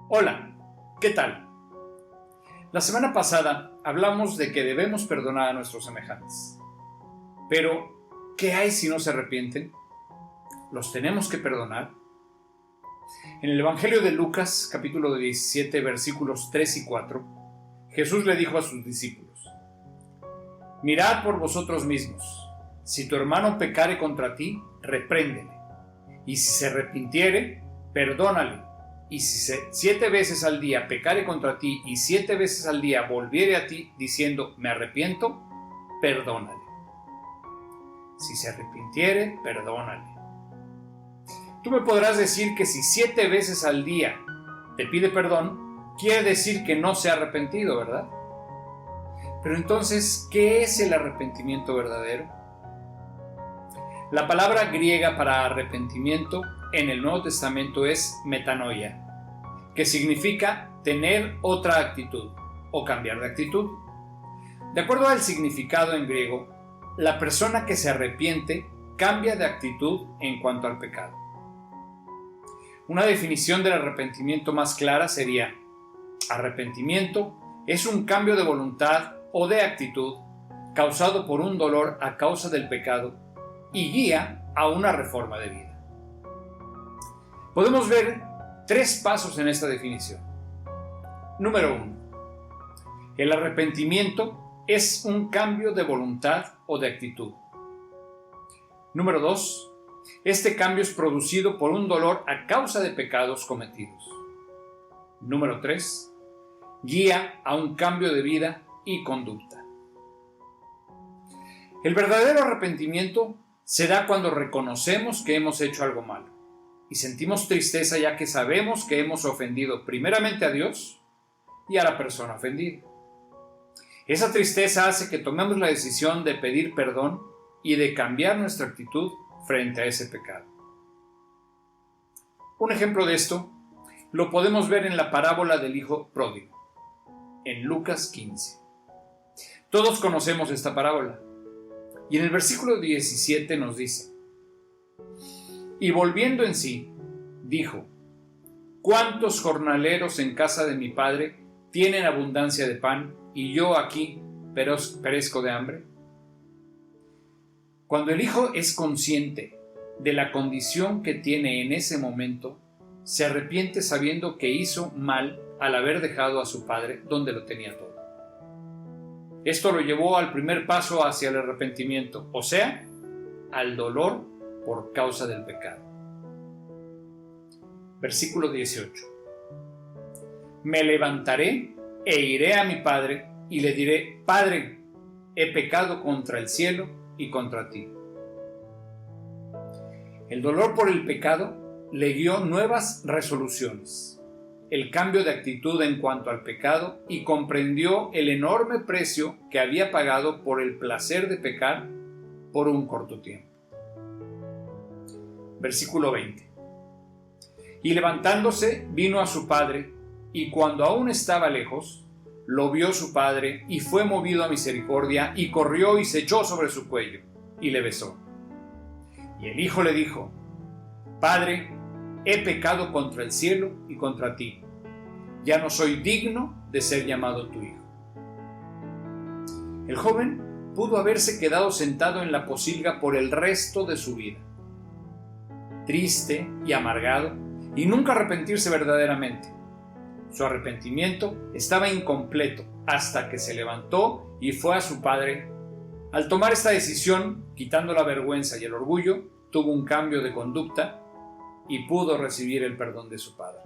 Hola, ¿qué tal? La semana pasada hablamos de que debemos perdonar a nuestros semejantes. Pero, ¿qué hay si no se arrepienten? ¿Los tenemos que perdonar? En el Evangelio de Lucas, capítulo 17, versículos 3 y 4, Jesús le dijo a sus discípulos: Mirad por vosotros mismos. Si tu hermano pecare contra ti, repréndele. Y si se arrepintiere, perdónale. Y si 7 veces al día pecare contra ti y 7 veces al día volviere a ti diciendo me arrepiento, perdónale. Si se arrepintiere, perdónale. Tú me podrás decir que si 7 veces al día te pide perdón, quiere decir que no se ha arrepentido, ¿verdad? Pero entonces, ¿qué es el arrepentimiento verdadero? La palabra griega para arrepentimiento en el Nuevo Testamento es metanoia, que significa tener otra actitud o cambiar de actitud. De acuerdo al significado en griego, la persona que se arrepiente cambia de actitud en cuanto al pecado. Una definición del arrepentimiento más clara sería: arrepentimiento es un cambio de voluntad o de actitud causado por un dolor a causa del pecado y guía a una reforma de vida. Podemos ver 3 pasos en esta definición. Número 1. El arrepentimiento es un cambio de voluntad o de actitud. Número 2. Este cambio es producido por un dolor a causa de pecados cometidos. Número 3. Guía a un cambio de vida y conducta. El verdadero arrepentimiento se da cuando reconocemos que hemos hecho algo malo y sentimos tristeza ya que sabemos que hemos ofendido primeramente a Dios y a la persona ofendida. Esa tristeza hace que tomemos la decisión de pedir perdón y de cambiar nuestra actitud frente a ese pecado. Un ejemplo de esto lo podemos ver en la parábola del hijo pródigo, en Lucas 15. Todos conocemos esta parábola. Y en el versículo 17 nos dice: Y volviendo en sí, dijo: ¿Cuántos jornaleros en casa de mi padre tienen abundancia de pan y yo aquí perezco de hambre? Cuando el hijo es consciente de la condición que tiene en ese momento, se arrepiente sabiendo que hizo mal al haber dejado a su padre donde lo tenía todo. Esto lo llevó al primer paso hacia el arrepentimiento, o sea, al dolor por causa del pecado. Versículo 18. Me levantaré e iré a mi padre y le diré: Padre, he pecado contra el cielo y contra ti. El dolor por el pecado le dio nuevas resoluciones, el cambio de actitud en cuanto al pecado, y comprendió el enorme precio que había pagado por el placer de pecar por un corto tiempo. Versículo 20. Y levantándose vino a su padre, y cuando aún estaba lejos, lo vio su padre, y fue movido a misericordia, y corrió y se echó sobre su cuello, y le besó. Y el hijo le dijo: Padre, he pecado contra el cielo y contra ti. Ya no soy digno de ser llamado tu hijo. El joven pudo haberse quedado sentado en la pocilga por el resto de su vida, triste y amargado, y nunca arrepentirse verdaderamente. Su arrepentimiento estaba incompleto hasta que se levantó y fue a su padre. Al tomar esta decisión, quitando la vergüenza y el orgullo, tuvo un cambio de conducta y pudo recibir el perdón de su padre.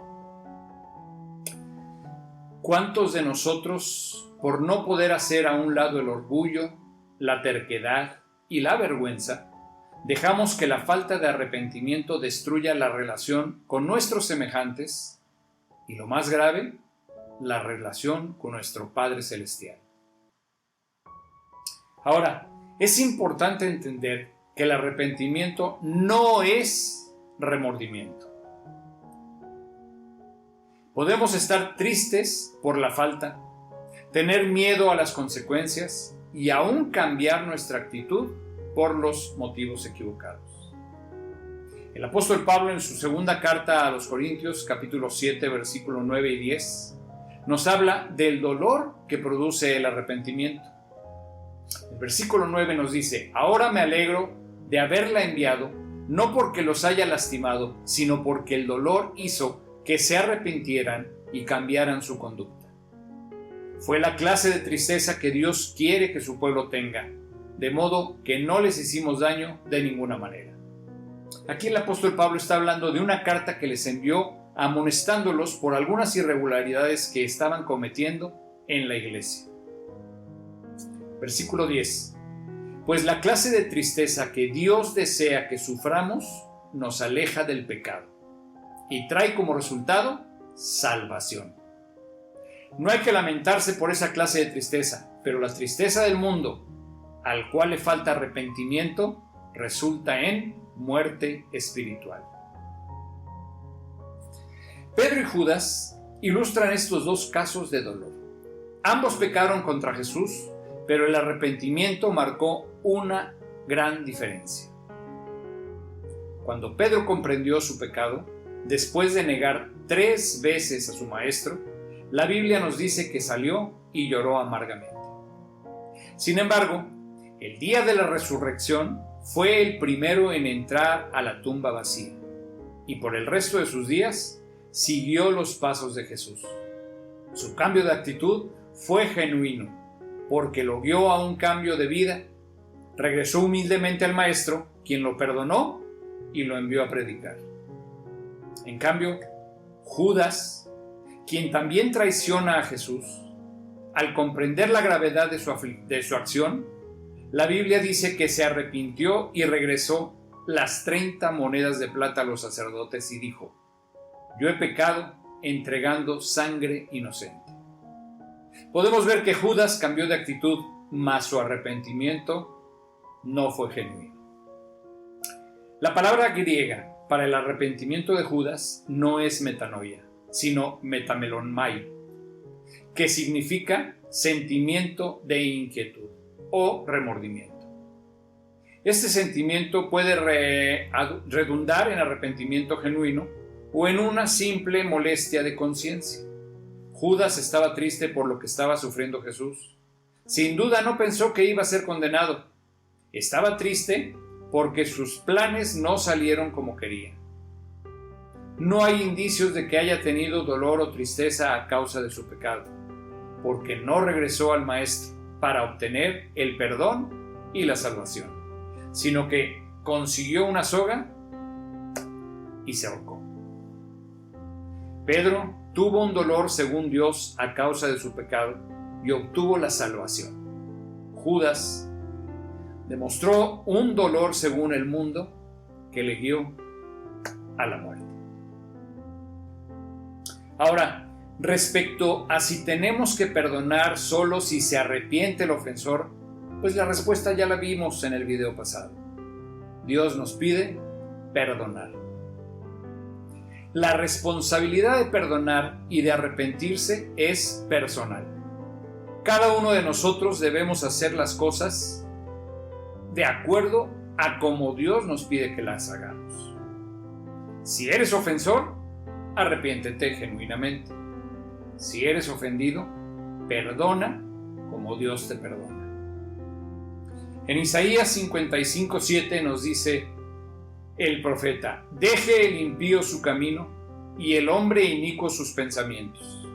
¿Cuántos de nosotros, por no poder hacer a un lado el orgullo, la terquedad y la vergüenza, dejamos que la falta de arrepentimiento destruya la relación con nuestros semejantes y, lo más grave, la relación con nuestro Padre Celestial? Ahora, es importante entender que el arrepentimiento no es remordimiento. Podemos estar tristes por la falta, tener miedo a las consecuencias y aún cambiar nuestra actitud por los motivos equivocados. El apóstol Pablo, en su segunda carta a los Corintios, capítulo 7, versículos 9 y 10, nos habla del dolor que produce el arrepentimiento. El versículo 9 nos dice: ahora me alegro de haberla enviado, no porque los haya lastimado, sino porque el dolor hizo que se arrepintieran y cambiaran su conducta. Fue la clase de tristeza que Dios quiere que su pueblo tenga, de modo que no les hicimos daño de ninguna manera. Aquí el apóstol Pablo está hablando de una carta que les envió amonestándolos por algunas irregularidades que estaban cometiendo en la iglesia. Versículo 10. Pues la clase de tristeza que Dios desea que suframos nos aleja del pecado y trae como resultado salvación. No hay que lamentarse por esa clase de tristeza, pero la tristeza del mundo, al cual le falta arrepentimiento, resulta en muerte espiritual. Pedro y Judas ilustran estos dos casos de dolor. Ambos pecaron contra Jesús, pero el arrepentimiento marcó una gran diferencia. Cuando Pedro comprendió su pecado, después de negar 3 veces a su maestro, la Biblia nos dice que salió y lloró amargamente. Sin embargo, el día de la resurrección fue el primero en entrar a la tumba vacía, y por el resto de sus días siguió los pasos de Jesús. Su cambio de actitud fue genuino, porque lo guió a un cambio de vida. Regresó humildemente al Maestro, quien lo perdonó y lo envió a predicar. En cambio, Judas, quien también traiciona a Jesús, al comprender la gravedad de su acción, la Biblia dice que se arrepintió y regresó las 30 monedas de plata a los sacerdotes y dijo: yo he pecado entregando sangre inocente. Podemos ver que Judas cambió de actitud, mas su arrepentimiento no fue genuino. La palabra griega para el arrepentimiento de Judas no es metanoia, sino metamelonmai, que significa sentimiento de inquietud o remordimiento. Este sentimiento puede redundar en arrepentimiento genuino o en una simple molestia de conciencia. Judas estaba triste por lo que estaba sufriendo Jesús. Sin duda no pensó que iba a ser condenado. Estaba triste porque sus planes no salieron como quería. No hay indicios de que haya tenido dolor o tristeza a causa de su pecado, porque no regresó al Maestro para obtener el perdón y la salvación, sino que consiguió una soga y se ahorcó. Pedro tuvo un dolor según Dios a causa de su pecado y obtuvo la salvación. Judas demostró un dolor según el mundo que le guió a la muerte. Ahora, respecto a si tenemos que perdonar solo si se arrepiente el ofensor, pues la respuesta ya la vimos en el video pasado. Dios nos pide perdonar. La responsabilidad de perdonar y de arrepentirse es personal. Cada uno de nosotros debemos hacer las cosas de acuerdo a como Dios nos pide que las hagamos. Si eres ofensor, arrepiéntete genuinamente. Si eres ofendido, perdona como Dios te perdona. En Isaías 55:7 nos dice el profeta: deje el impío su camino y el hombre inicuo sus pensamientos,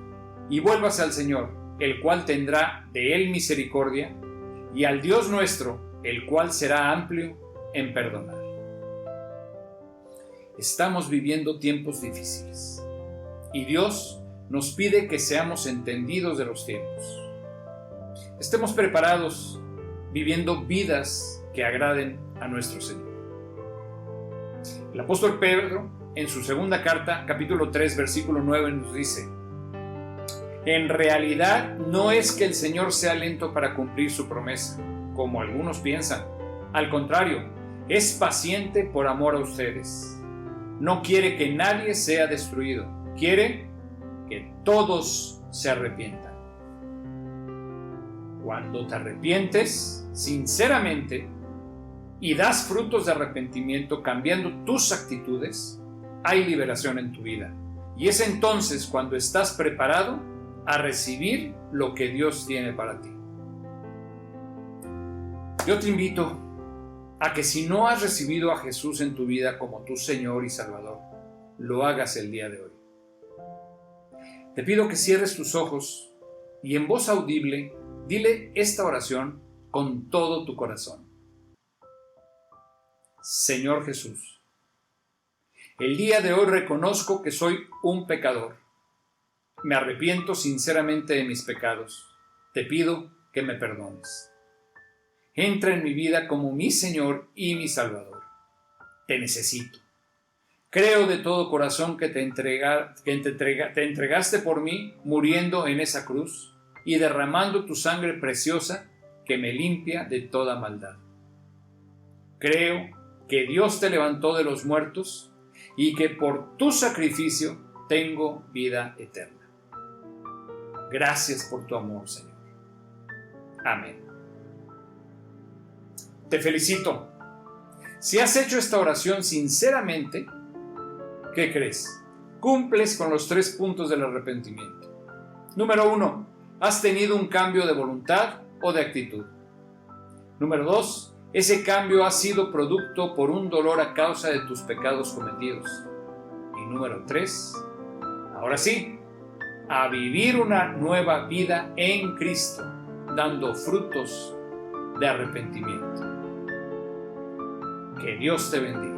y vuélvase al Señor, el cual tendrá de él misericordia, y al Dios nuestro, el cual será amplio en perdonar. Estamos viviendo tiempos difíciles y Dios nos pide que seamos entendidos de los tiempos. Estemos preparados viviendo vidas que agraden a nuestro Señor. El apóstol Pedro, en su segunda carta, capítulo 3, versículo 9, nos dice: en realidad no es que el Señor sea lento para cumplir su promesa, como algunos piensan. Al contrario, es paciente por amor a ustedes. No quiere que nadie sea destruido. Quiere que todos se arrepientan. Cuando te arrepientes, sinceramente, y das frutos de arrepentimiento cambiando tus actitudes, hay liberación en tu vida. Y es entonces cuando estás preparado a recibir lo que Dios tiene para ti. Yo te invito a que si no has recibido a Jesús en tu vida como tu Señor y Salvador, lo hagas el día de hoy. Te pido que cierres tus ojos y en voz audible dile esta oración con todo tu corazón. Señor Jesús, el día de hoy reconozco que soy un pecador. Me arrepiento sinceramente de mis pecados. Te pido que me perdones. Entra en mi vida como mi Señor y mi Salvador. Te necesito. Creo de todo corazón que te entregaste por mí muriendo en esa cruz y derramando tu sangre preciosa que me limpia de toda maldad. Creo que Dios te levantó de los muertos y que por tu sacrificio tengo vida eterna. Gracias por tu amor, Señor. Amén. Te felicito. Si has hecho esta oración sinceramente, ¿qué crees? Cumples con los 3 puntos del arrepentimiento. Número 1. Has tenido un cambio de voluntad o de actitud. Número 2. Ese cambio ha sido producto por un dolor a causa de tus pecados cometidos. Y número 3. Ahora sí, a vivir una nueva vida en Cristo, dando frutos de arrepentimiento. Que Dios te bendiga.